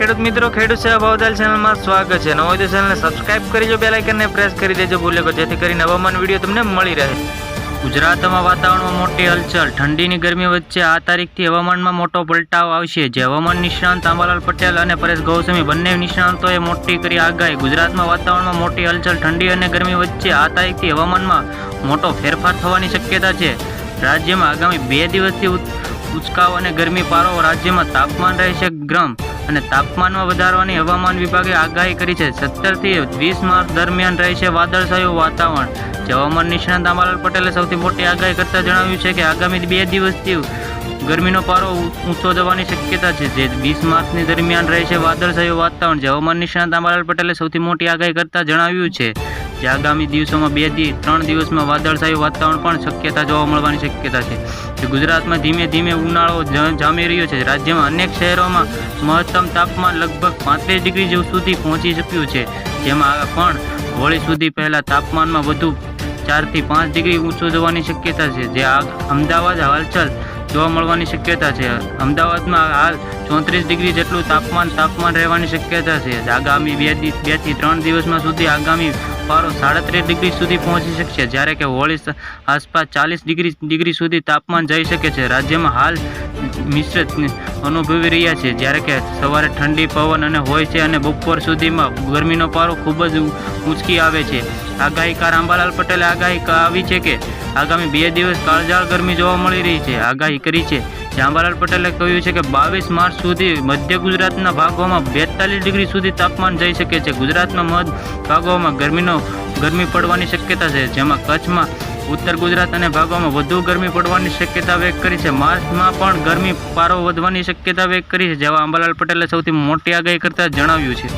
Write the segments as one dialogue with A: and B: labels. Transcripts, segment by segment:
A: ખેડૂત મિત્રો, ખેડૂત સેવા ભાવતાલ ચેનલમાં સ્વાગત છે। નવો હોય તો ચેનલને સબસ્ક્રાઇબ કરી જો, બેલ આઇકનને પ્રેસ કરી દેજો ભૂલ્યો, જેથી કરીને હવામાન વિડીયો તમને મળી રહે। ગુજરાતમાં વાતાવરણમાં મોટી હલચલ। ઠંડીની ગરમી વચ્ચે આ તારીખથી હવામાનમાં મોટો પલટાવ આવશે, જે હવામાન નિષ્ણાંત આંબાલાલ પટેલ અને પરેશ ગૌસ્વામી બંને નિષ્ણાંતોએ મોટી કરી આગાહી। ગુજરાતમાં વાતાવરણમાં મોટી હલચલ। ઠંડી અને ગરમી વચ્ચે આ તારીખથી હવામાનમાં મોટો ફેરફાર થવાની શક્યતા છે। રાજ્યમાં આગામી 2 દિવસથી ઉચકાવ અને ગરમી પારો રાજ્યમાં તાપમાન રહેશે ગરમ અને તાપમાનમાં વધારવાની હવામાન વિભાગે આગાહી કરી છે। 17 થી 20 માર્ચ દરમિયાન રહેશે વાદળછાયું વાતાવરણ। હવામાન નિષ્ણાંત આંબાલાલ પટેલે સૌથી મોટી આગાહી કરતા જણાવ્યું છે કે આગામી 2 દિવસથી ગરમીનો પારો ઊંચો જવાની શક્યતા છે, જે 20 માર્ચની દરમિયાન રહેશે વાદળછાયું વાતાવરણ। હવામાન નિષ્ણાંત આંબાલાલ પટેલે સૌથી મોટી આગાહી કરતા જણાવ્યું છે જે આગામી દિવસોમાં 2 થી 3 દિવસમાં વાદળછાયું વાતાવરણ પણ શક્યતા જોવા મળવાની શક્યતા છે। ગુજરાતમાં ધીમે ધીમે ઉનાળો જામી રહ્યો છે। રાજ્યમાં અનેક શહેરોમાં મહત્તમ તાપમાન લગભગ 35 ડિગ્રી સુધી પહોંચી ચૂક્યું છે, જેમાં પણ હોળી સુધી પહેલાં તાપમાનમાં વધુ 4 થી 5 ડિગ્રી ઊંચો જવાની શક્યતા છે, જે અમદાવાદ હલચલ જોવા મળવાની શક્યતા છે। અમદાવાદમાં હાલ 34 ડિગ્રી જેટલું તાપમાન રહેવાની શક્યતા છે। આગામી 2 થી 3 દિવસમાં સુધી આગામી પારો 37 ડિગ્રી સુધી પહોંચી શકશે, જ્યારે કે હોળી આસપાસ 40 ડિગ્રી સુધી તાપમાન જઈ શકે છે। રાજ્યમાં હાલ મિશ્રિત અનુભવી રહ્યા છે, જ્યારે કે સવારે ઠંડી પવન અને હોય છે અને બપોર સુધીમાં ગરમીનો પારો ખૂબ જ ઊંચકી આવે છે। આગાહીકાર આંબાલાલ પટેલે આગાહી આવી છે કે આગામી 2 દિવસ કાળઝાળ ગરમી જોવા મળી રહી છે। આગાહી કરી છે જે આંબાલાલ પટેલે કહ્યું છે કે 22 માર્ચ સુધી મધ્ય ગુજરાતના ભાગોમાં 42 ડિગ્રી સુધી તાપમાન જઈ શકે છે। ગુજરાતના મધ્ય ભાગોમાં ગરમી પડવાની શક્યતા છે, જેમાં કચ્છમાં ઉત્તર ગુજરાત અને ભાગોમાં વધુ ગરમી પડવાની શક્યતા વ્યક્ત કરી છે। માર્ચમાં પણ ગરમી પારો વધવાની શક્યતા વ્યક્ત કરી છે, જેવા આંબાલાલ પટેલે સૌથી મોટી આગાહી કરતા જણાવ્યું છે।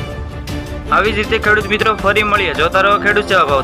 A: આવી જ રીતે ખેડૂત મિત્રો ફરી મળીએ, જોતા રહો ખેડૂત સેવા ભાવ।